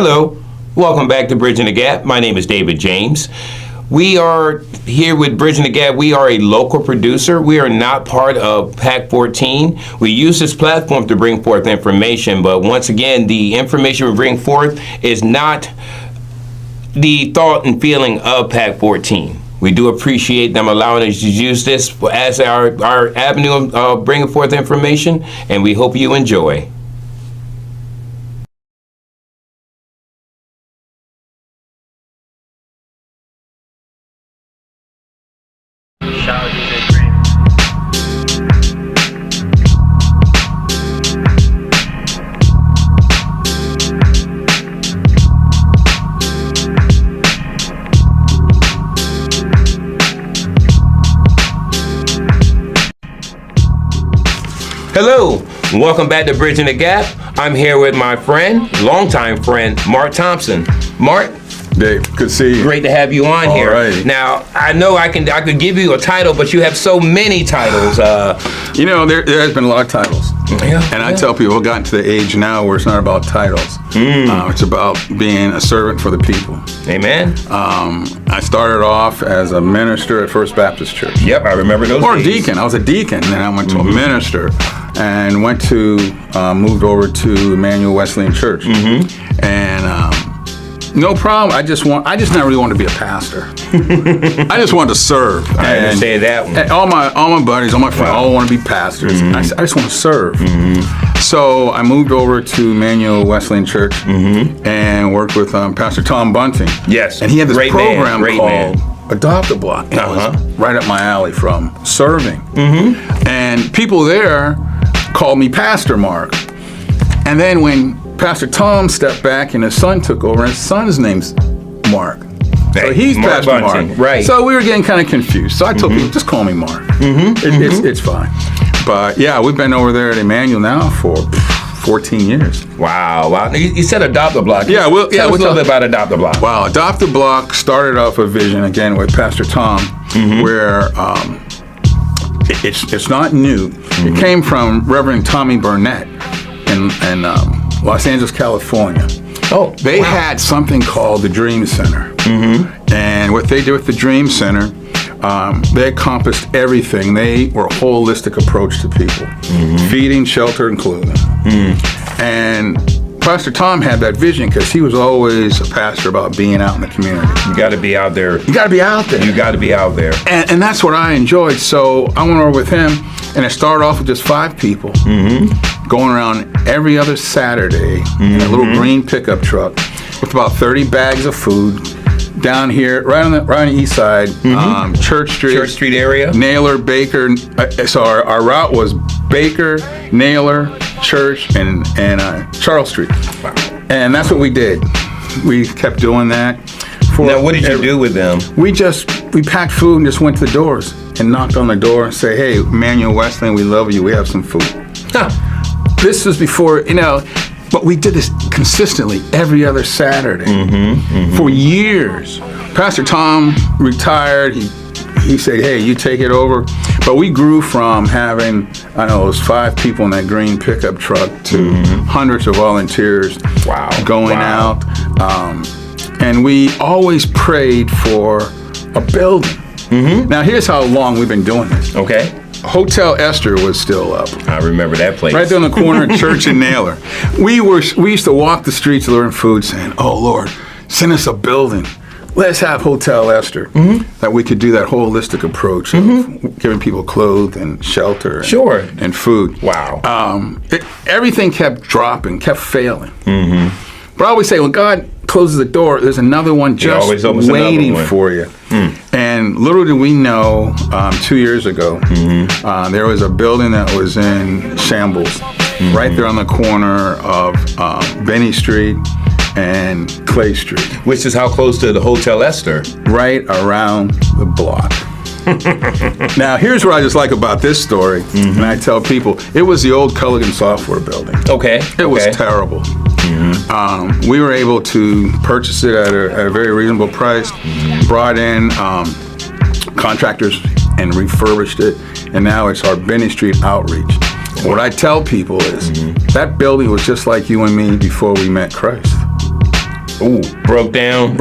Hello, welcome back to Bridging the Gap. My name is David James. We are here with Bridging the Gap. We are a local producer. We are not part of PAC 14. We use this platform to bring forth information, but once again, the information we bring forth is not the thought and feeling of PAC 14. We do appreciate them allowing us to use this as our avenue of bringing forth information, and we hope you enjoy. Hello, welcome back to Bridging the Gap. I'm here with my friend, longtime friend, Mark Thompson. Mark? Dave, good to see you. Great to have you on here. Alrighty. Now, I know I could give you a title, but you have so many titles. There has been a lot of titles. I tell people, we've gotten to the age now where it's not about titles. It's about being a servant for the people. Amen. I started off as a minister at First Baptist Church. Yep, I remember those Or days. a deacon. I was a deacon, then I went to a minister and moved over to Emmanuel Wesleyan Church. And no problem. I just not really want to be a pastor. I just wanted to serve. I understand that one. And all my buddies, all my friends, all want to be pastors. I just want to serve. So I moved over to Emmanuel Wesleyan Church and worked with Pastor Tom Bunting. Yes, and he had this great program man. called Adopt a Block. It was right up my alley from serving. And people there called me Pastor Mark. And then when Pastor Tom stepped back and his son took over, and his son's name's Mark. So he's Mark Pastor Bunting, Mark. right. So we were getting kind of confused. So I told people, just call me Mark. It's fine. But yeah, we've been over there at Emmanuel now for 14 years. Wow. You said Adopt a Block. Yeah, tell us a little bit about Adopt a Block. Wow, Adopt a Block started off a vision, again, with Pastor Tom, where it's not new. It came from Reverend Tommy Burnett in Los Angeles, California. They had something called the Dream Center. And what they did with the Dream Center, they encompassed everything. They were a holistic approach to people. Feeding, shelter, and clothing. And Pastor Tom had that vision because he was always a pastor about being out in the community. You got to be out there. You got to be out there. You got to be out there. And that's what I enjoyed. So I went over with him, and it started off with just 5 people going around every other Saturday in a little green pickup truck with about 30 bags of food down here, right on the east side, Church Street area, Naylor, Baker. So our route was Baker, Naylor, Church, and Charles Street. Wow. And that's what we did. We kept doing that. Now, what did you do with them? We packed food and just went to the doors and knocked on the door and say, "Hey, Emmanuel Wesleyan, we love you. We have some food." This was before, but we did this consistently every other Saturday for years. Pastor Tom retired. He said, "Hey, you take it over." But we grew from having, it was 5 people in that green pickup truck to hundreds of volunteers going out. And we always prayed for a building. Now, here's how long we've been doing this. Okay. Hotel Esther was still up. I remember that place. Right there on the corner of Church and Naylor. We used to walk the streets delivering food saying, "Oh, Lord, send us a building. Let's have Hotel Esther." That we could do that holistic approach of giving people clothes and shelter and food. Wow. Everything kept dropping, kept failing. But I always say, when God closes the door, there's another one just waiting for you. And little did we know, 2 years ago, there was a building that was in shambles, right there on the corner of Benny Street and Clay Street. Which is how close to the Hotel Esther? Right around the block. Now, here's what I just like about this story, and I tell people, it was the old Culligan Software building. Okay. It was terrible. We were able to purchase it at a very reasonable price, brought in contractors and refurbished it, and now it's our Benny Street outreach. What I tell people is that building was just like you and me before we met Christ. Ooh, broke down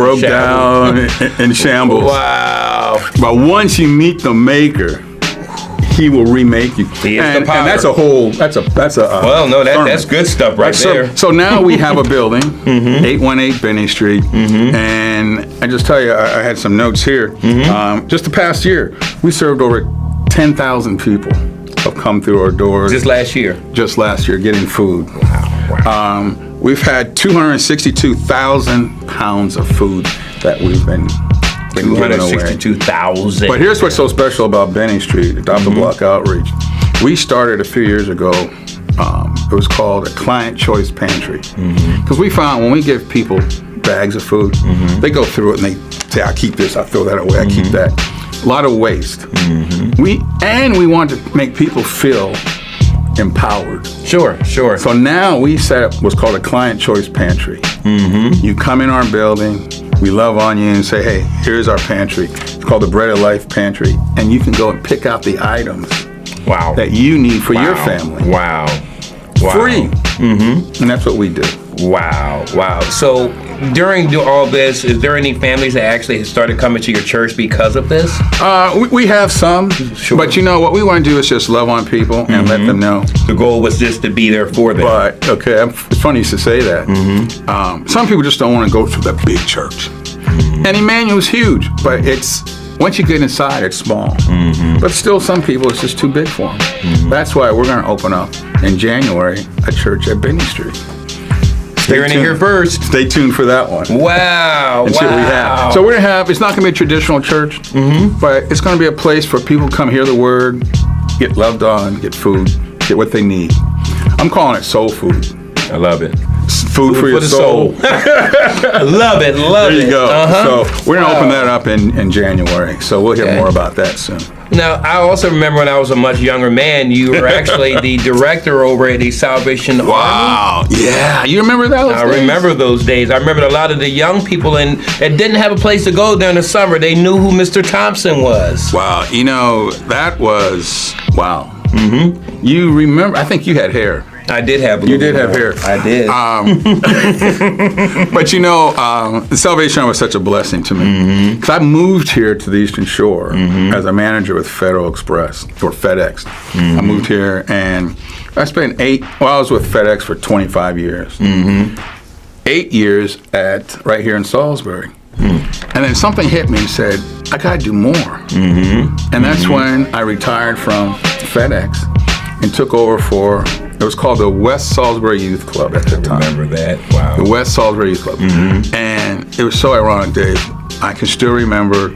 in shambles. Wow. But once you meet the maker, he will remake you. And that's a whole, that's a well, no, sermon. that's good stuff right there. So now we have a building, 818 Benny Street, and I just tell you, I had some notes here. Just the past year, we served over 10,000 people have come through our doors. Just last year? Just last year, getting food. Wow. We've had 262,000 pounds of food that we've been giving away. 262,000. But here's what's so special about Benny Street, Adopt a Block Outreach. We started a few years ago. It was called a Client Choice Pantry. Because we found when we give people bags of food, they go through it and they say, I keep this, I throw that away, I keep that. A lot of waste. We want to make people feel empowered. Sure. So now we set up what's called a Client Choice Pantry. You come in our building, we love on you and say, hey, here's our pantry. It's called the Bread of Life Pantry. And you can go and pick out the items that you need for your family. Wow. Free. And that's what we do. Wow. So during all this, is there any families that actually started coming to your church because of this? We have some, but you know what we want to do is just love on people and let them know. The goal was just to be there for them. But okay, it's funny you should say that. Some people just don't want to go to the big church, and Emmanuel's huge, but it's once you get inside, it's small. But still, some people it's just too big for them. That's why we're going to open up in January a church at Benny Street. You're going to hear first. Stay tuned for that one. Wow. And see what we have. So we're going to have, it's not going to be a traditional church, but it's going to be a place for people to come hear the word, get loved on, get food, get what they need. I'm calling it soul food. I love it. Food for your the soul. Love it. There you go. So we're going to open that up in January. So we'll hear more about that soon. Now, I also remember when I was a much younger man, you were actually the director over at the Salvation Army. Wow. Yeah. You remember those days? I remember those days. I remember a lot of the young people that didn't have a place to go during the summer. They knew who Mr. Thompson was. Wow. You know, that was, wow. You remember, I think you had hair. I did have You did have hair. I did. But you know, the Salvation Army was such a blessing to me. Because I moved here to the Eastern Shore as a manager with Federal Express, or FedEx. I moved here and I spent I was with FedEx for 25 years. 8 years right here in Salisbury. And then something hit me and said, I got to do more. And that's when I retired from FedEx and took over for, it was called the West Salisbury Youth Club at the time. I remember that. Wow. The West Salisbury Youth Club. And it was so ironic, Dave. I can still remember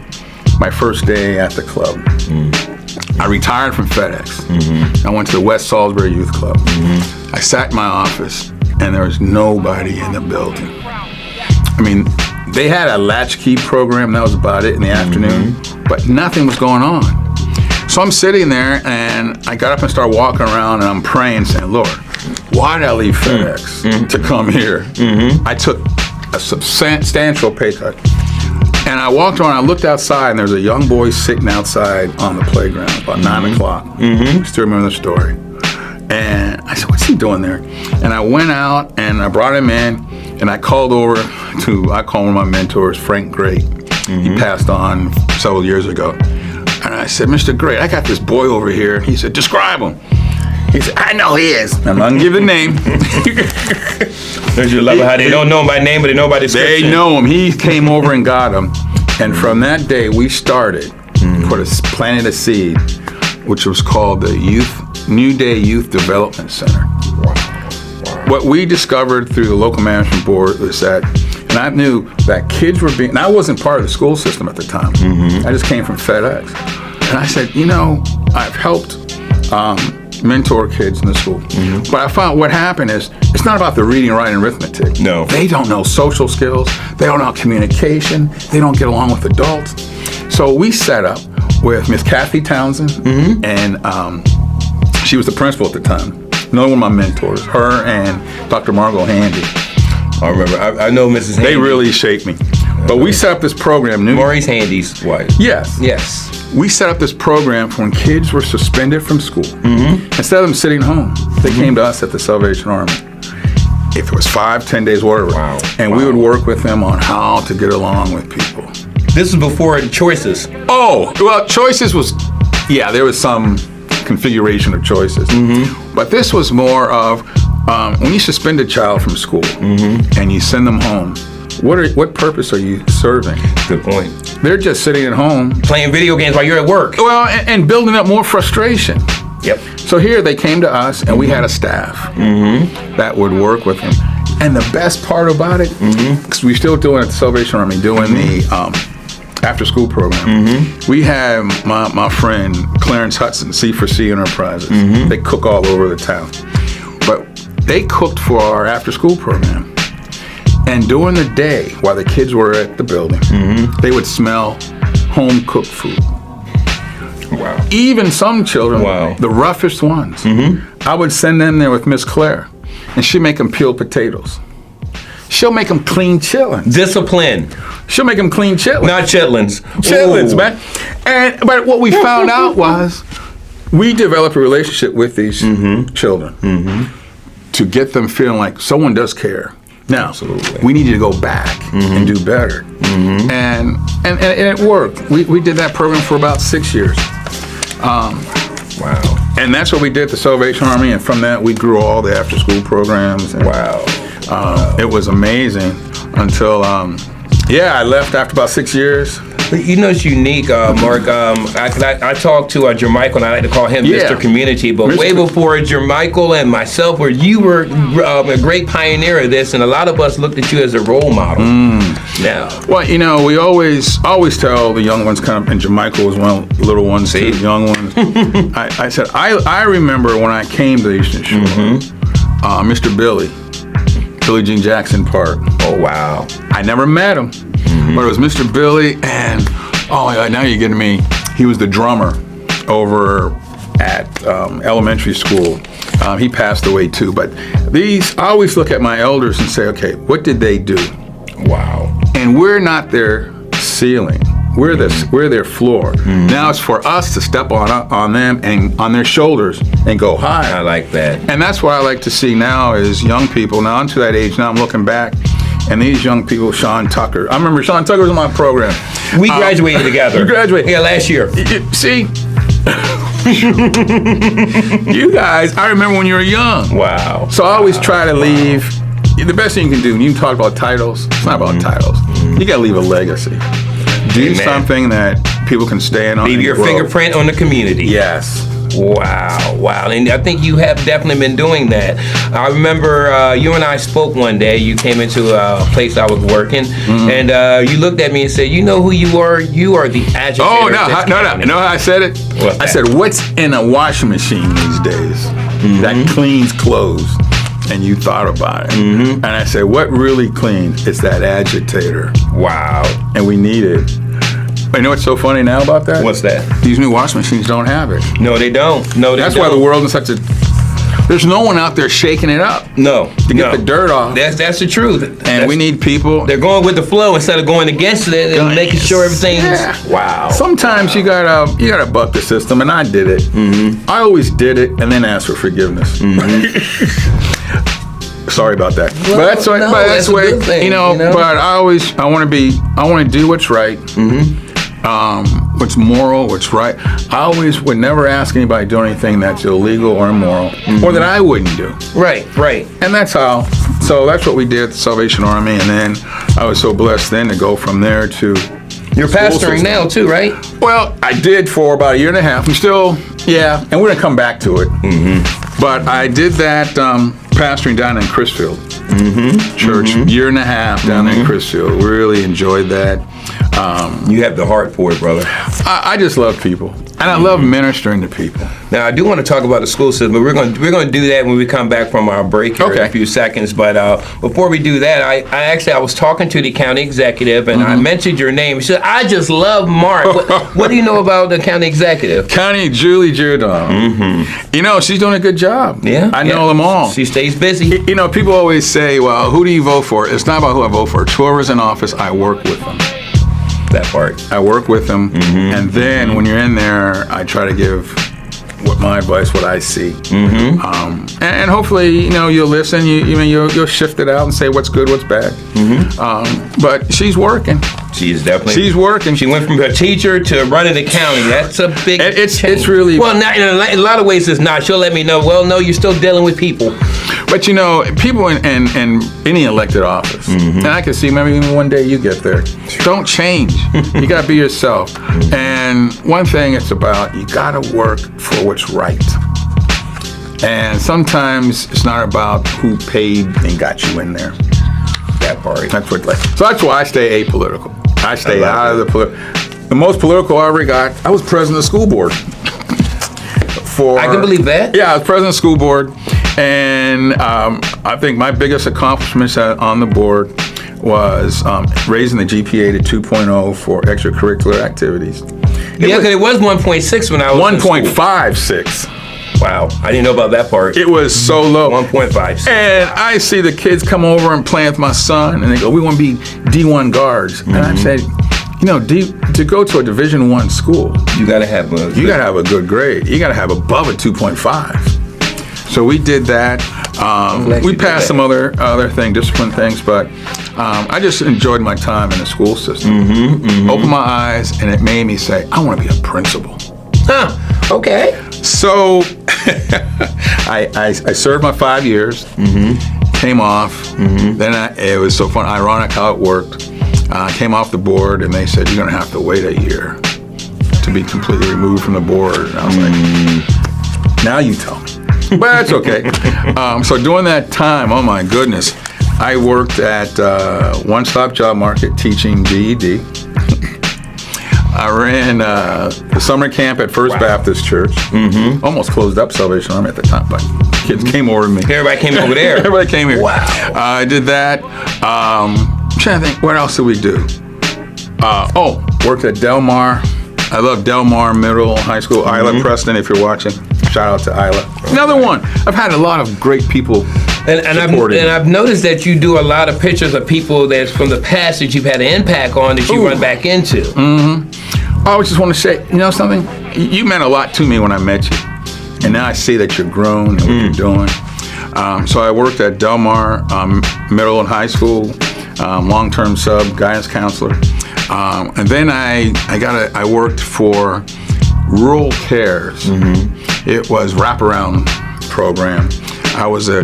my first day at the club. I retired from FedEx. I went to the West Salisbury Youth Club. I sat in my office and there was nobody in the building. I mean, they had a latchkey program, that was about it in the afternoon, but nothing was going on. So I'm sitting there and I got up and started walking around and I'm praying, saying, Lord, why did I leave FedEx to come here? I took a substantial pay cut. And I walked around, I looked outside, and there was a young boy sitting outside on the playground about 9 o'clock. I still remember the story. And I said, what's he doing there? And I went out and I brought him in and I called over to, I call one of my mentors, Frank Great. He passed on several years ago. And I said, Mr. Great, I got this boy over here. He said, describe him. He said, I know he is. I'm not going to give the name. Don't you love how they don't know him by name, but they know by description? They know him. He came over and got him. And from that day, we started, planted a seed, which was called the New Day Youth Development Center. What we discovered through the local management board was that, and I knew that kids were being, and I wasn't part of the school system at the time. I just came from FedEx. And I said, you know, I've helped mentor kids in the school. But I found what happened is, it's not about the reading, writing, arithmetic. No. They don't know social skills. They don't know communication. They don't get along with adults. So we set up with Miss Kathy Townsend, and she was the principal at the time. Another one of my mentors, her and Dr. Margot Handy. I remember. I know Mrs. Handy. They really shaped me. But we set up this program. Maurice Handy's wife. Yes. Yes. We set up this program for when kids were suspended from school. Instead of them sitting home, they came to us at the Salvation Army. if it was 5, 10 days, whatever. Wow. And we would work with them on how to get along with people. This is before choices. Oh, well, choices was, there was some configuration of choices. But this was more of when you suspend a child from school and you send them home, what purpose are you serving? Good point. They're just sitting at home. Playing video games while you're at work. Well, and building up more frustration. Yep. So here they came to us, and we had a staff that would work with them. And the best part about it, because we're still doing it at the Salvation Army, doing the after-school program. We had my friend Clarence Hudson, C4C Enterprises. They cook all over the town. But they cooked for our after-school program. And during the day, while the kids were at the building, they would smell home-cooked food. Wow. Even some children, the roughest ones, I would send them there with Miss Claire, and she'd make them peel potatoes. She'll make them clean chitlins. Discipline. She'll make them clean chitlins. Not chitlins. Chitlins, Ooh. man. But what we found out was we developed a relationship with these children to get them feeling like someone does care. Now, we need you to go back and do better. And it worked. We did that program for about 6 years. Wow. And that's what we did at the Salvation Army, and from that we grew all the after-school programs. And, it was amazing until, I left after about 6 years. But you know it's unique, Mark. I talked to Jermichael, and I like to call him Mr. Community, but way before Jermichael and myself, you were a great pioneer of this, and a lot of us looked at you as a role model. Now, well, you know, we always tell the young ones, kind of, and Jermichael was one of the little ones, too, young ones. I said, I remember when I came to Eastern Shore, Mr. Billy Jean Jackson Park. Oh, wow. I never met him. But it was Mr. Billy, and now you're getting me. He was the drummer over at elementary school. He passed away too. But I always look at my elders and say, okay, what did they do? Wow. And we're not their ceiling. We're their floor. Now it's for us to step on them and on their shoulders and go high. I like that. And that's what I like to see now is young people. Now I'm to that age. Now I'm looking back. And these young people, Sean Tucker. I remember Sean Tucker was in my program. We graduated together. You graduated? Yeah, last year. See? You guys, I remember when you were young. Wow. So I always try to leave. The best thing you can do, when you talk about titles, it's not about titles. You got to leave a legacy. Do something that people can stand on. Leave your fingerprint on the community. Yes. Wow. And I think you have definitely been doing that. I remember you and I spoke one day. You came into a place I was working, and you looked at me and said, you know who you are? You are the agitator. Oh, no. You know how I said it? What's I that? said, what's in a washing machine these days that cleans clothes? And you thought about it. And I said, what really cleans? It's that agitator. Wow. And we need it. But you know what's so funny now about that? What's that? These new washing machines don't have it. No, they don't. That's why the world is such a... There's no one out there shaking it up. No. To get the dirt off. That's the truth. And we need people... They're going with the flow instead of going against it and making sure everything's... Yeah. Wow. Sometimes you gotta buck the system, and I did it. I always did it and then asked for forgiveness. Sorry about that. Well, but that's a good thing, you know. But I want to do what's right. What's moral, what's right. I always would never ask anybody to do anything that's illegal or immoral, or that I wouldn't do. Right. And that's how. So that's what we did at the Salvation Army, and then I was so blessed then to go from there to. You're pastoring now too, right? Well, I did for about a year and a half. I'm still, and we're gonna come back to it. But I did that pastoring down in Chrisfield Church, year and a half down there in Chrisfield. Really enjoyed that. You have the heart for it, brother. I just love people, and I love ministering to people. Now, I do want to talk about the school system, but we're going to do that when we come back from our break here in a few seconds. But before we do that, I was talking to the county executive, and I mentioned your name. She said, "I just love Mark." What do you know about the county executive? County Julie Giordano. You know, she's doing a good job. Yeah, I know them all. She stays busy. You know, people always say, "Well, who do you vote for?" It's not about who I vote for. Whoever's in office, I work with them. That part. I work with them, and then when you're in there, I try to give what my advice, what I see. And hopefully, you'll listen. You'll shift it out and say what's good, what's bad. But she's working. She's working. She went from a teacher to running the county. That's a big change. It's really... Well, not, in a lot of ways it's not. She'll let me know, well, no, you're still dealing with people. But people in any elected office, and I can see maybe even one day you get there, don't change. You got to be yourself. And one thing it's about, you got to work for what's right. And sometimes it's not about who paid and got you in there. That part. So that's why I stay apolitical. I stay out of the most political I ever got. I was president of the school board. I can believe that. Yeah, I was president of the school board, and I think my biggest accomplishments on the board was raising the GPA to 2.0 for extracurricular activities. Because it was 1.6 when I was 1.56. Wow, I didn't know about that part. It was so low. 1.5. And I see the kids come over and play with my son, and they go, "We want to be D1 guards." And I said, to go to a Division I school, you got to have a good grade. You got to have above a 2.5. So we did that. We passed some other discipline things, but I just enjoyed my time in the school system. Opened my eyes, and it made me say, I want to be a principal. Huh. Okay. So I served my 5 years, came off. Then it was so fun, ironic how it worked. I came off the board, and they said, you're going to have to wait a year to be completely removed from the board. And I was like, now you tell me. But that's okay. So during that time, oh my goodness, I worked at One Stop Job Market teaching GED. I ran the summer camp at First Baptist Church. Almost closed up Salvation Army at the time, but kids came over to me. Everybody came over there. Everybody came here. Wow. I did that. I'm trying to think, what else did we do? Worked at Del Mar. I love Del Mar Middle High School. Isla Preston, if you're watching. Shout out to Isla. Another one. I've had a lot of great people and I've noticed that you do a lot of pictures of people that's from the past that you've had an impact on that you run back into. I just want to say, something? You meant a lot to me when I met you. And now I see that you're grown and what you're doing. So I worked at Del Mar Middle and High School, long-term sub, guidance counselor. And then I worked for Rural Cares. It was wraparound program. I was the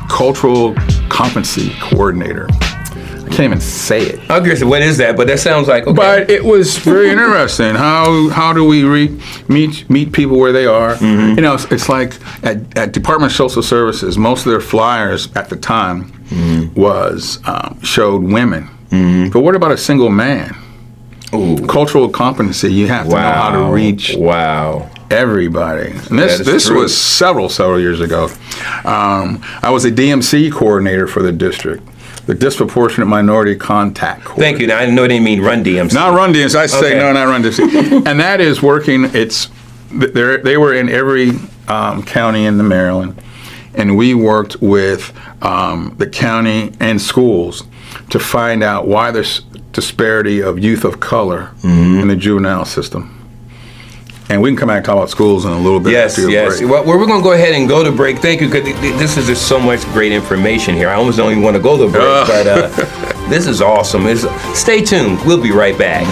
cultural competency coordinator. I can't even say it. I was what is that? But that sounds like okay. But it was very interesting. How do we meet people where they are? It's like at Department of Social Services, most of their flyers at the time showed women. But what about a single man? Ooh. Cultural competency, you have to know how to reach everybody. And this was several years ago. I was a DMC coordinator for the district, the Disproportionate Minority Contact Coordinator. Thank you. Now, I know they mean Run DMC. Not Run DMC. I say no, not Run DMC. And that is working. They were in every county in the Maryland, and we worked with the county and schools to find out why there's disparity of youth of color in the juvenile system. And we can come back and talk about schools in a little bit. Yes. Well, we're going to go ahead and go to break. Thank you, because this is just so much great information here. I almost don't even want to go to break, but this is awesome. Stay tuned. We'll be right back.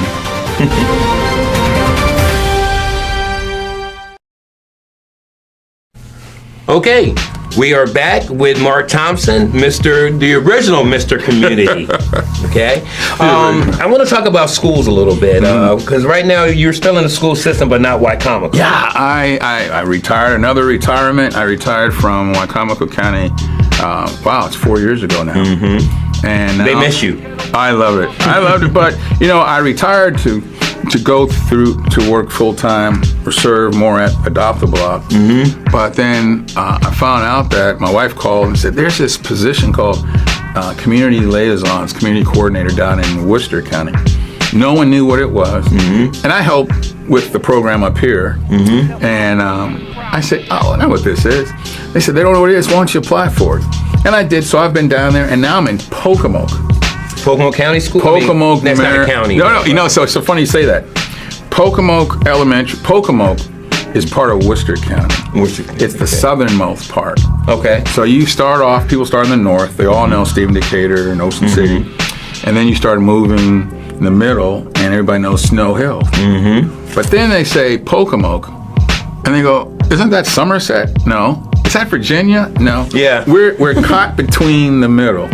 Okay, we are back with Mark Thompson, the original Mr. Community. Okay, I want to talk about schools a little bit because right now you're still in the school system, but not Wycomico. Yeah, I retired. Another retirement. I retired from Wycomico County. It's 4 years ago now. And they miss you. I love it. I loved it, but I retired to go through to work full time or serve more at Adopt a Block. But then I found out that my wife called and said there's this position called Community Liaisons, Community Coordinator down in Worcester County. No one knew what it was, and I helped with the program up here. And I said, "Oh, I know what this is." They said they don't know what it is. Why don't you apply for it? And I did. So I've been down there, and now I'm in Pocomoke. Pocomoke County School? Pocomoke. That's not a county. No. So it's so funny you say that. Pocomoke Elementary, Pocomoke is part of Worcester County. It's the southernmost part. Okay. So you start off, people start in the north. They all know Stephen Decatur and Ocean City. And then you start moving in the middle, and everybody knows Snow Hill. But then they say Pocomoke, and they go, isn't that Somerset? No. Is that Virginia? No. Yeah. We're caught between the middle.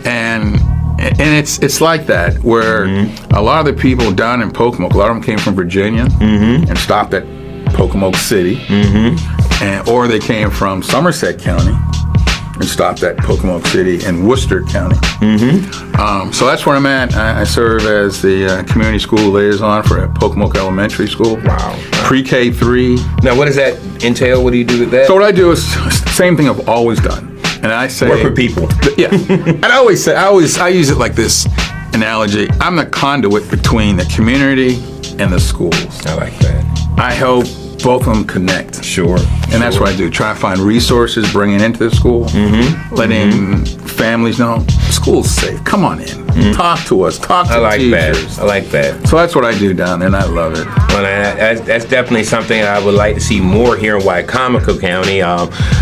And it's like that, where a lot of the people down in Pocomoke, a lot of them came from Virginia and stopped at Pocomoke City, or they came from Somerset County and stopped at Pocomoke City and Worcester County. So that's where I'm at. I serve as the community school liaison for Pocomoke Elementary School. Wow. Pre-K 3. Now, what does that entail? What do you do with that? So what I do is the same thing I've always done. And I say, work with people. Yeah. And I always say, I use it like this analogy. I'm the conduit between the community and the schools. I like that. I hope both of them connect. Sure. And that's what I do. Try to find resources, bring it into the school, letting families know the school's safe. Come on in. Talk to us. Talk to teachers. I like that. So that's what I do down there, and I love it. Well, that's definitely something I would like to see more here in Wycomico County.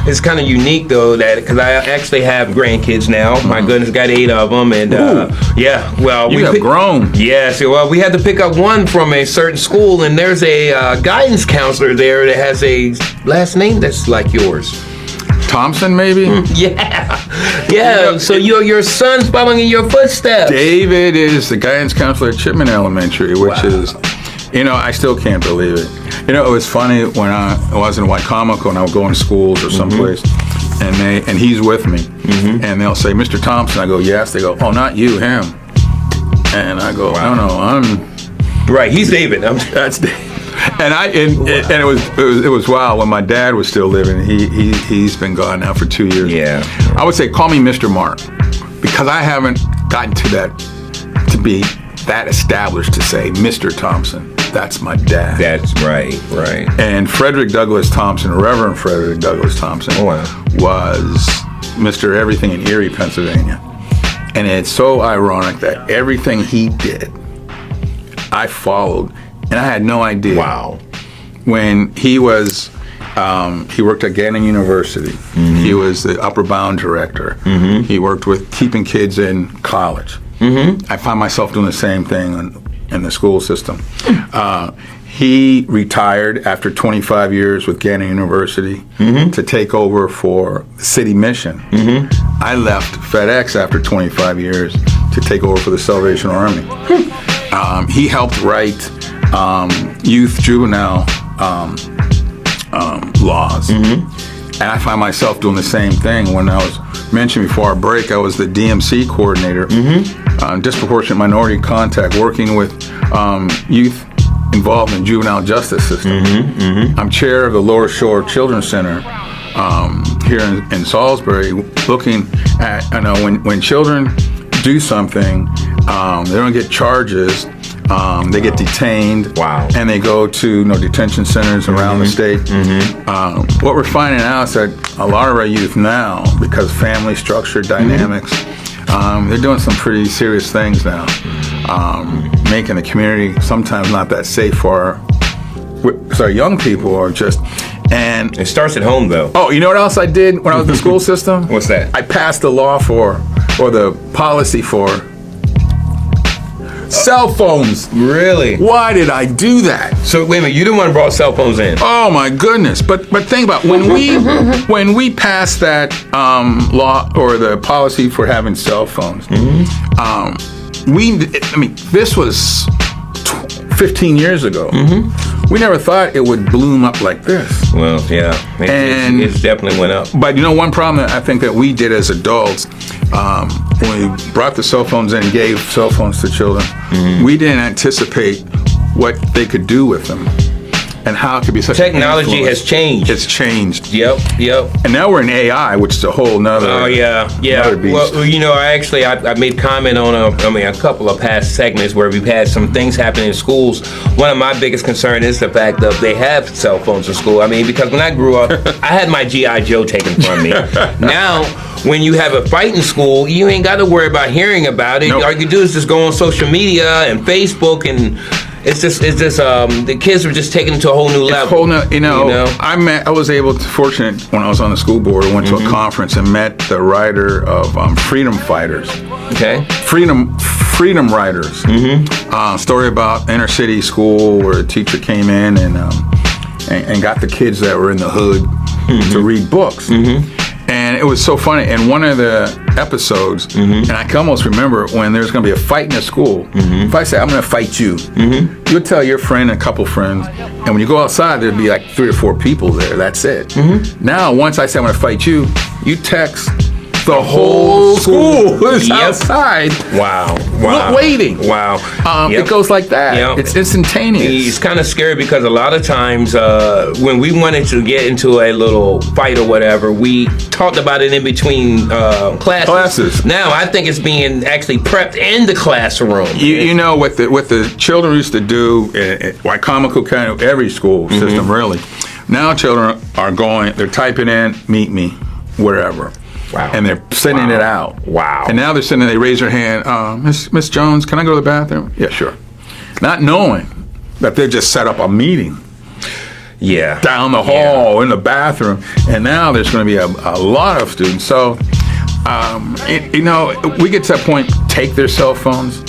It's kind of unique, though, that because I actually have grandkids now. My goodness, got 8 of them. And yeah, well, You have grown. Yes, well, we had to pick up one from a certain school, and there's a guidance counselor there that has a last name that's like yours. Thompson, maybe? Yeah. So your son's following in your footsteps. David is the guidance counselor at Chipman Elementary, which is, I still can't believe it. It was funny when I was in Wycomico and I would go in schools or someplace, and he's with me, and they'll say, Mr. Thompson. I go, yes. They go, oh, not you, him. And I go, no, I'm. Right, he's David. That's David. And it was wild when my dad was still living. He's been gone now for 2 years. Yeah. I would say call me Mr. Mark, because I haven't gotten to be that established to say Mr. Thompson. That's my dad. That's right. And Frederick Douglass Thompson, Reverend Frederick Douglass Thompson, was Mr. Everything in Erie, Pennsylvania. And it's so ironic that everything he did, I followed. And I had no idea. Wow. When he was, he worked at Gannon University. He was the Upper Bound director. He worked with keeping kids in college. I find myself doing the same thing in the school system. He retired after 25 years with Gannon University to take over for the city mission. I left FedEx after 25 years to take over for the Salvation Army. He helped write youth juvenile laws. And I find myself doing the same thing. When I was mentioned before our break, I was the DMC coordinator, disproportionate minority contact, working with youth involved in juvenile justice system. I'm chair of the Lower Shore Children's Center here in Salisbury, looking at, when children do something, they don't get charges. They get detained, and they go to detention centers around the state. What we're finding out is that a lot of our youth now, because family structure dynamics, they're doing some pretty serious things now, making the community sometimes not that safe for our young people are just. And it starts at home, though. Oh, you know what else I did when I was in the school system? What's that? I passed the law or the policy for cell phones. Really? Why did I do that? So wait a minute, you didn't want to bring cell phones in. Oh my goodness! But think about it. when we passed that law or the policy for having cell phones. This was 15 years ago. We never thought it would bloom up like this. Well, yeah, it definitely went up. But one problem that I think that we did as adults, when we brought the cell phones in and gave cell phones to children, we didn't anticipate what they could do with them and how it could be such technology has changed. It's changed. Yep. And now we're in AI, which is a whole nother. Oh yeah. Beast. Well, I made comment on a couple of past segments where we've had some things happening in schools. One of my biggest concerns is the fact that they have cell phones in school. Because when I grew up, I had my G.I. Joe taken from me. Now, when you have a fight in school, you ain't got to worry about hearing about it. Nope. All you do is just go on social media and Facebook and it's just the kids were just taken to a whole new level. I was fortunate when I was on the school board, I went to a conference and met the writer of Freedom Fighters. Okay. Freedom Writers. Story about inner city school where a teacher came in and got the kids that were in the hood to read books. And it was so funny. And one of the episodes, and I can almost remember when there's going to be a fight in the school. If I say, I'm going to fight you, you'll tell your friend and a couple friends. And when you go outside, there'd be like 3 or 4 people there. That's it. Now, once I say I'm going to fight you, you text the whole school is outside. Wow. Waiting. Wow. It goes like that. It's instantaneous. It's kind of scary because a lot of times when we wanted to get into a little fight or whatever, we talked about it in between classes. Now I think it's being actually prepped in the classroom. You know what the children used to do, Wycomico County, every school system really. Now children are they're typing in, meet me, wherever. Wow. And they're sending it out. Wow. And now they raise their hand, Miss Jones, can I go to the bathroom? Yeah, sure. Not knowing that they just set up a meeting. Yeah. Down the hall in the bathroom. And now there's going to be a lot of students. So, we get to that point, take their cell phones.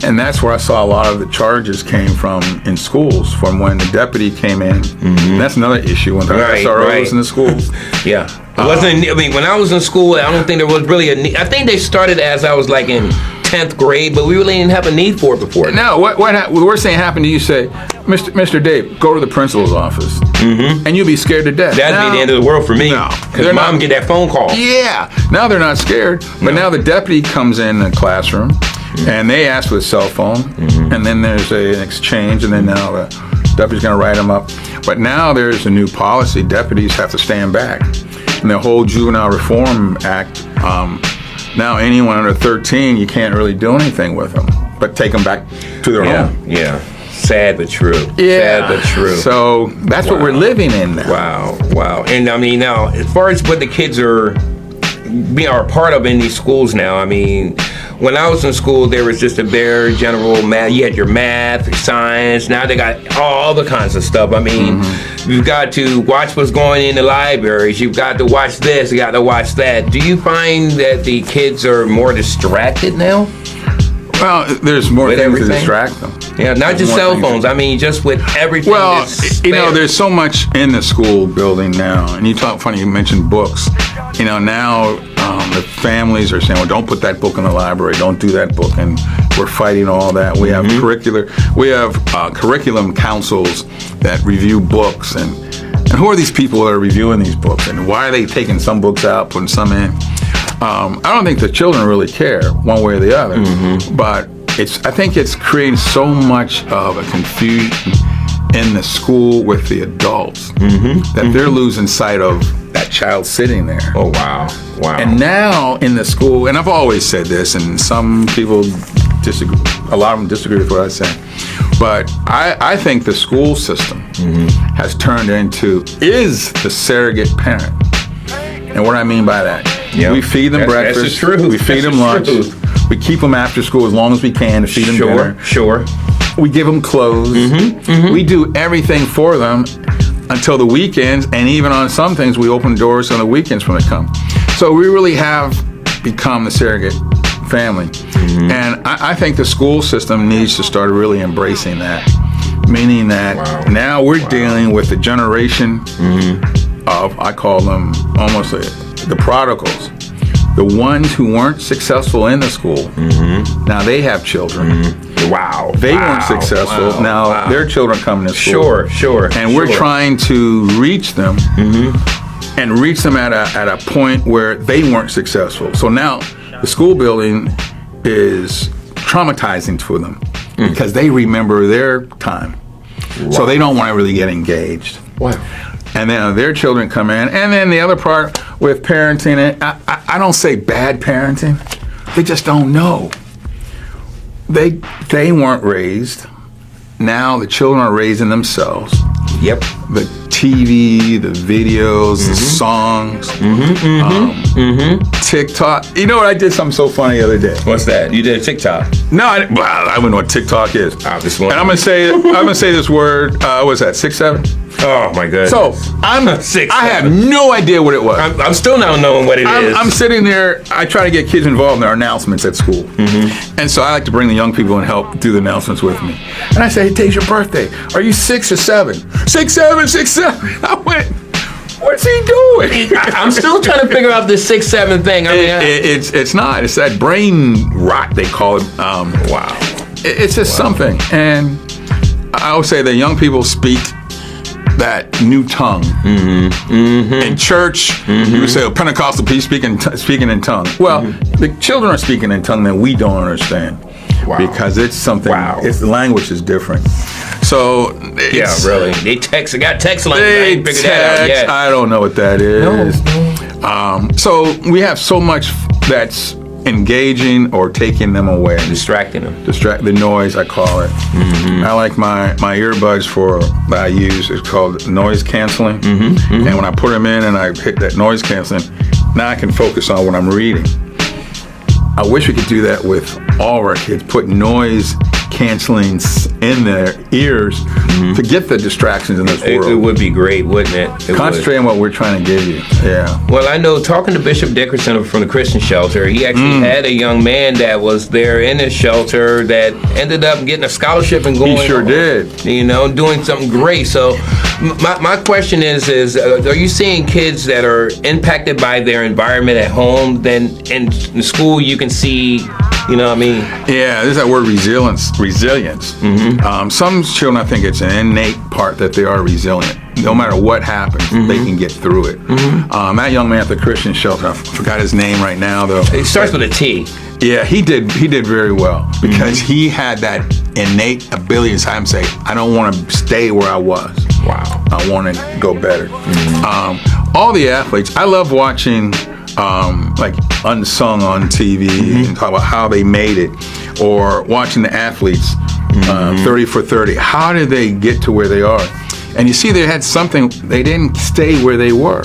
And that's where I saw a lot of the charges came from in schools, from when the deputy came in. And that's another issue when the SROs in the schools. It wasn't. I mean, when I was in school, I don't think there was really a need. I think they started as I was like in 10th grade, but we really didn't have a need for it before. No, the worst thing happened to you, say, Mr. Dave, go to the principal's office, and you'll be scared to death. That'd be the end of the world for me. Because mom get that phone call. Yeah. Now they're not scared, but now the deputy comes in the classroom, and they ask for the cell phone, and then there's an exchange, and then now the deputy's going to write them up. But now there's a new policy. Deputies have to stand back. And the whole Juvenile Reform Act, now anyone under 13, you can't really do anything with them, but take them back to their home. Yeah. Sad but true. Yeah. Sad but true. So that's what we're living in now. Wow. And I mean, now, as far as what the kids are part of in these schools now, I mean, when I was in school, there was just a very general math. You had your math, your science. Now they got all the kinds of stuff. I mean, you've got to watch what's going in the libraries. You've got to watch this. You got to watch that. Do you find that the kids are more distracted now? Well, there's more things to distract them. Yeah, not just cell phones. I mean, just with everything. Well, there's so much in the school building now. And you mentioned books. Now the families are saying, well, don't put that book in the library. Don't do that book. And we're fighting all that. We have curriculum councils that review books. And who are these people that are reviewing these books? And why are they taking some books out, putting some in? I don't think the children really care one way or the other, but I think it's creating so much of a confusion in the school with the adults that they're losing sight of that child sitting there. Oh, wow. And now in the school, and I've always said this, and some people disagree, a lot of them disagree with what I say, but I think the school system has turned is the surrogate parent. And what I mean by that, we feed them breakfast, that's the truth. We feed them lunch, we keep them after school as long as we can to feed them dinner. Sure. We give them clothes. We do everything for them until the weekends, and even on some things, we open doors on the weekends when they come. So we really have become the surrogate family. And I think the school system needs to start really embracing that, meaning that now we're dealing with a generation of, I call them almost the prodigals, the ones who weren't successful in the school. Now they have children. They weren't successful. Now their children come to school. Sure. And we're trying to reach them and reach them at a point where they weren't successful. So now the school building is traumatizing for them because they remember their time. So they don't want to really get engaged. And then their children come in. And then the other part with parenting, I don't say bad parenting. They just don't know. They weren't raised. Now the children are raising themselves. The TV, the videos, the songs, TikTok. You know what? I did something so funny the other day. What's that? You did a TikTok. No, I don't know what TikTok is. This one. And I'm gonna say this word. What was that? 6, 7? Oh my goodness. So I'm 6, I have 7. no idea what it was. I'm still not knowing what it is. I'm sitting there. I try to get kids involved in our announcements at school, and so I like to bring the young people and help do the announcements with me. And I say, "Hey, today's your birthday. Are you 6 or 7? 6, 7, 6, 7." I went, "What's he doing?" I'm still trying to figure out this 6, 7 thing. I mean, It's not. It's that brain rot they call it. Wow. It's just something, and I always say that young people speak that new tongue. In church, you would say, Pentecostal people speaking in tongue. Well, the children are speaking in tongue that we don't understand. Wow. Because it's something, Wow. the language is different. So, Yeah, really. They got text language. I ain't figured that out yet. I don't know what that is. No. So we have so much that's engaging or taking them away. Distracting them. The noise, I call it. I like my earbuds that I use. It's called noise canceling. And when I put them in and I hit that noise canceling, now I can focus on what I'm reading. I wish we could do that with all of our kids. Put noise canceling in their ears to get the distractions in this world. It would be great, wouldn't it? Concentrate on what we're trying to give you. Yeah. Well, I know talking to Bishop Dickerson from the Christian Shelter, he actually had a young man that was there in his shelter that ended up getting a scholarship and going. He sure did. You know, doing something great. So my question is are you seeing kids that are impacted by their environment at home? Then in school you can see, you know what I mean? Yeah, there's that word resilience. Some children, I think it's an innate part that they are resilient. No matter what happens, they can get through it. That young man at the Christian Shelter, I forgot his name right now, though. It starts with a T. Yeah, he did very well because he had that innate ability inside him to say, I don't want to stay where I was. Wow. I want to go better. All the athletes, I love watching like UNSUNG on TV and talk about how they made it, or watching the athletes 30 for 30. How did they get to where they are? And you see, they had something. They didn't stay where they were.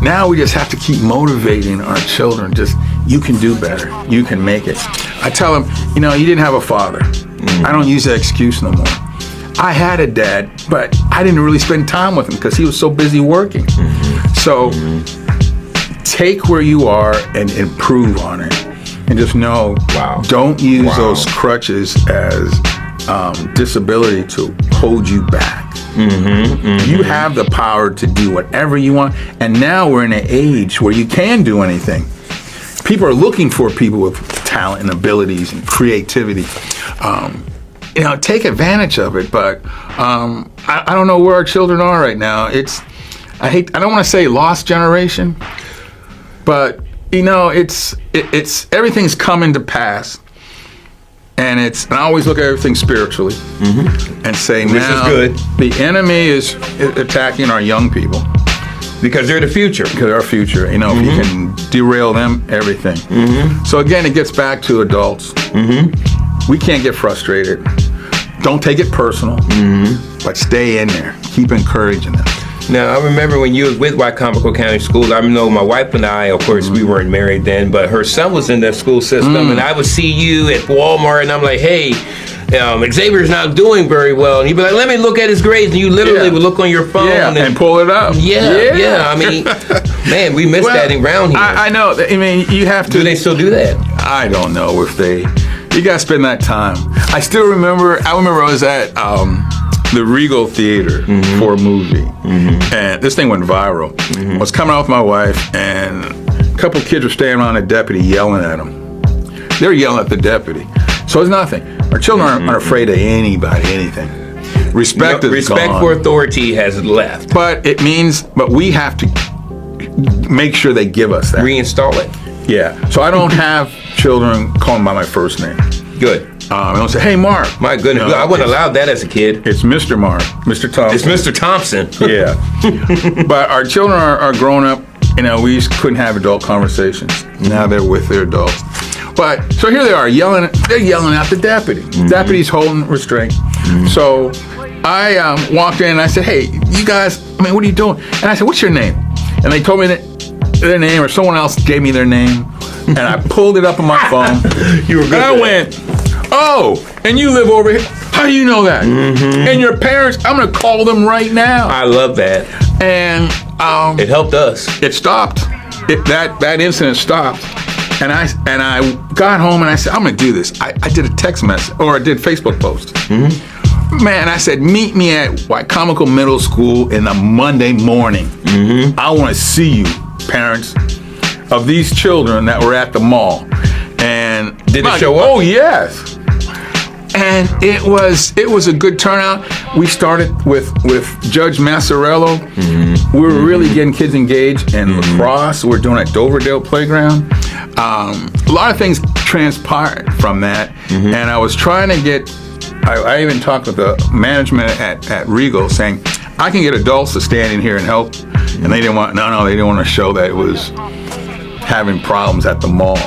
Now we just have to keep motivating our children. Just, you can do better. You can make it. I tell them, you didn't have a father. I don't use that excuse no more. I had a dad, but I didn't really spend time with him because he was so busy working. So take where you are and improve on it. And just know, don't use those crutches as disability to hold you back. You have the power to do whatever you want. And now we're in an age where you can do anything. People are looking for people with talent and abilities and creativity. Take advantage of it. But I don't know where our children are right now. I don't want to say lost generation, but it's everything's coming to pass. And I always look at everything spiritually and say, now the enemy is attacking our young people. Because they're the future. Because they're our future. If you can derail them, everything. So again, it gets back to adults. We can't get frustrated. Don't take it personal, but stay in there. Keep encouraging them. Now, I remember when you was with Wycomico County Schools, I know my wife and I, of course, we weren't married then, but her son was in that school system, and I would see you at Walmart, and I'm like, hey, Xavier's not doing very well. And he'd be like, let me look at his grades, and you literally would look on your phone. And pull it up. Yeah. I mean, man, we miss that around here. I know. I mean, you have to. Do they still do that? I don't know if they. You got to spend that time. I still remember, I was at the Regal Theater for a movie, and this thing went viral. I was coming off my wife, and a couple kids were standing on a deputy yelling at him. They're yelling at the deputy. So it's nothing. Our children aren't afraid of anybody, anything. Respect is respect gone. for authority has left. But we have to make sure they give us that. Reinstall it. Yeah. So I don't have children calling by my first name. Good. I don't say, hey, Mark. My goodness, I wasn't allowed that as a kid. It's Mr. Mark, Mr. Thompson. It's Mr. Thompson. Yeah. But our children are grown up. We just couldn't have adult conversations. Now they're with their adults. But, so here they are, they're yelling at the deputy. Deputy's holding restraint. So I walked in and I said, hey, you guys, what are you doing? And I said, what's your name? And they told me that their name, or someone else gave me their name, and I pulled it up on my phone. You were good. And I went, oh, and you live over here. How do you know that? And your parents, I'm going to call them right now. I love that. And It helped us. it stopped. That incident stopped. And I got home and I said, I'm going to do this. I did a text message, or I did a Facebook post. Man, I said, meet me at Wycomico Middle School in the Monday morning. I want to see you, parents of these children that were at the mall. And Did it show up? Oh, yes. And it was a good turnout. We started with Judge Massarello. We were really getting kids engaged in lacrosse. We're doing it at Doverdale Playground. A lot of things transpired from that. And I was trying to get, I even talked with the management at Regal saying, I can get adults to stand in here and help. And they didn't want, they didn't want to show that it was having problems at the mall.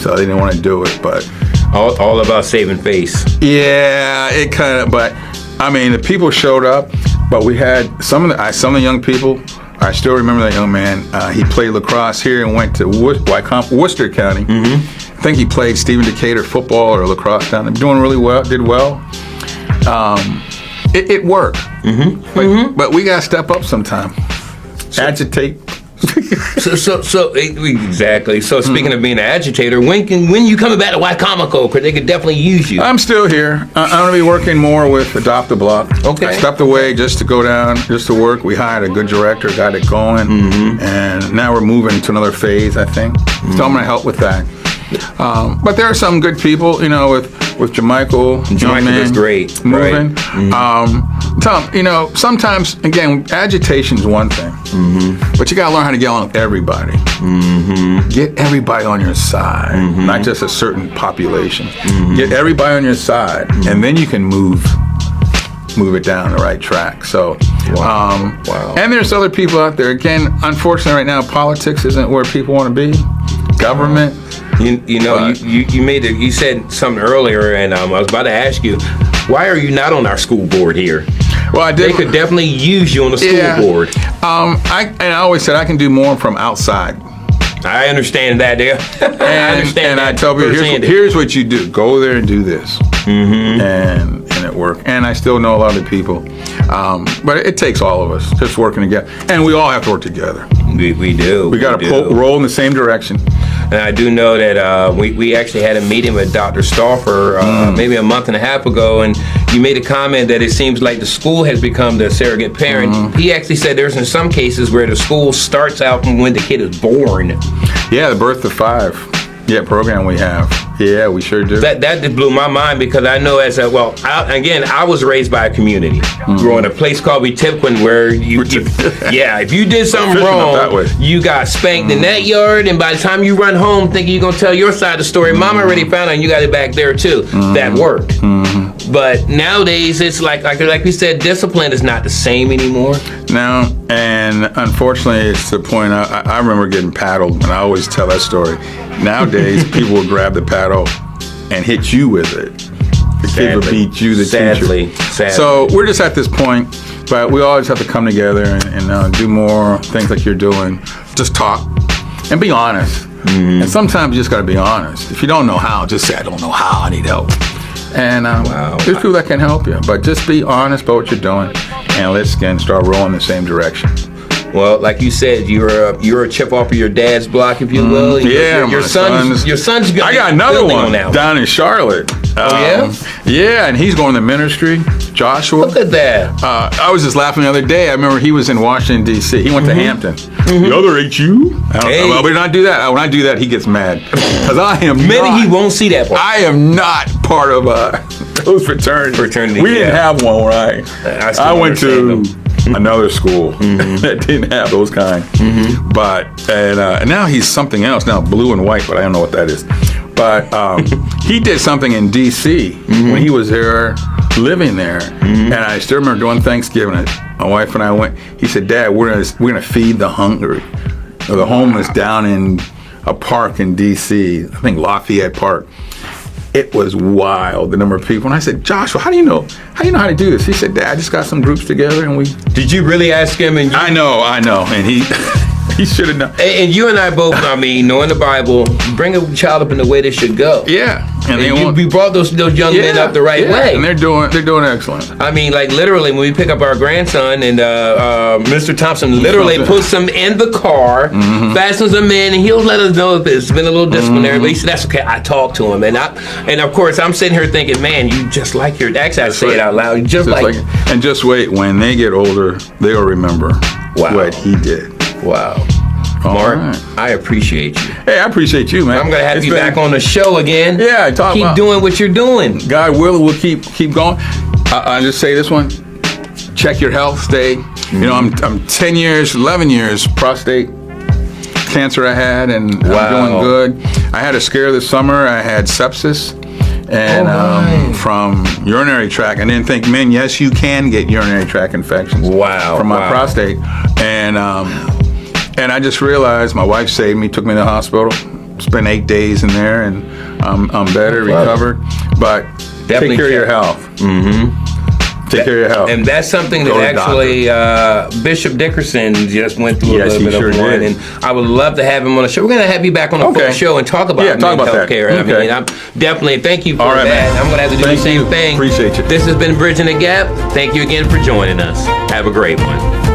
So they didn't want to do it, but. All about saving face. Yeah, it kind of, but I mean, the people showed up, but we had some of the young people. I still remember that young man. He played lacrosse here and went to Worcester County. I think he played Stephen Decatur football or lacrosse down there. Doing really well, did well. It worked. But we got to step up sometime. Agitate. So exactly. So speaking of being an agitator, when you coming back to Wycomico? Because they could definitely use you. I'm still here. I'm going to be working more with Adopt a Block. Okay. I stepped away just to go down, just to work. We hired a good director, got it going, and now we're moving to another phase, I think. So I'm going to help with that. But there are some good people, with Jermichael. Jermichael is great. Moving. Right. Tom, sometimes, again, agitation's one thing, but you got to learn how to get along with everybody. Get everybody on your side, not just a certain population. Get everybody on your side, and then you can move it down the right track. So, Wow. And there's other people out there. Again, unfortunately, right now, politics isn't where people want to be. Government. You said something earlier, and I was about to ask you, why are you not on our school board here? Well, I did. They could definitely use you on the school board. I always said I can do more from outside. I understand that, dear. And I tell people, here's what you do. Go there and do this. And it worked. And I still know a lot of people. But it takes all of us just working together. And we all have to work together. We do. We got to roll in the same direction. And I do know that we actually had a meeting with Dr. Stauffer maybe a month and a half ago, and you made a comment that it seems like the school has become the surrogate parent. He actually said there's in some cases where the school starts out from when the kid is born. Yeah, the birth to 5. Yeah, program we have. Yeah, we sure do. That just blew my mind because I know I was raised by a community. Growing in a place called Weetipquin where if you did something wrong, you got spanked in that yard, and by the time you run home thinking you're going to tell your side of the story, Mama already found out and you got it back there too. That worked. But nowadays, it's like we said, discipline is not the same anymore. No, and unfortunately, it's the point, I remember getting paddled, and I always tell that story. Nowadays, people will grab the paddle and hit you with it. The kid will beat you, the teacher. Sadly. So we're just at this point, but we always have to come together and do more things like you're doing. Just talk and be honest. And sometimes you just got to be honest. If you don't know how, just say, I don't know how, I need help. And there's people that can help you, but just be honest about what you're doing, and let's again start rolling in the same direction. Well, like you said, you're a chip off of your dad's block, if you will. Yeah, your son's. I got another one down in Charlotte. Yeah, and he's going to ministry. Joshua. Look at that. I was just laughing the other day. I remember he was in Washington D.C. He went to Hampton. The other ain't you. Well, we don't do that. When I do that, he gets mad because I am. Maybe he won't see that part. I am not part of those fraternities. We didn't have one where I went to another school that didn't have those kind. But and now he's something else now, blue and white, but I don't know what that is. But he did something in D.C. when he was there, living there, and I still remember doing Thanksgiving. My wife and I went. He said, "Dad, we're gonna feed the hungry, or the homeless down in a park in D.C. I think Lafayette Park." It was wild, the number of people. And I said, Joshua, how do you know how to do this? He said, Dad, I just got some groups together and we... Did you really ask him? I know. And He should have known. And you and I both, I mean, knowing the Bible, bring a child up in the way they should go. Yeah, And we brought those young men up the right way. and they're doing excellent. I mean, like literally, when we pick up our grandson, and Mr. Thompson literally puts him in the car, fastens him in, and he'll let us know if it's been a little disciplinary. But he said, "That's okay." I talked to him, and of course, I'm sitting here thinking, "Man, you just like your." Actually, I say it out loud, just like. And just wait, when they get older, they'll remember what he did. Wow. Mark, I appreciate you. Hey, I appreciate you, man. I'm going to have you back on the show again. Yeah, keep doing what you're doing. God willing, we'll keep going. I'll just say this one. Check your health, stay. You know, I'm 10 years, 11 years prostate cancer I had, and I'm doing good. I had a scare this summer. I had sepsis. And from urinary tract, I didn't think, man, yes, you can get urinary tract infections. From my prostate, and I just realized my wife saved me, took me to the hospital, spent 8 days in there, and I'm better, recovered. But take care of your health. Take care of your health. And that's something that actually Bishop Dickerson just went through a little bit of one. And I would love to have him on the show. We're going to have you back on the full show and talk about mental health care. I mean, I'm definitely, thank you for that. Man. I'm going to have to do the same thing. Appreciate you. This has been Bridging the Gap. Thank you again for joining us. Have a great one.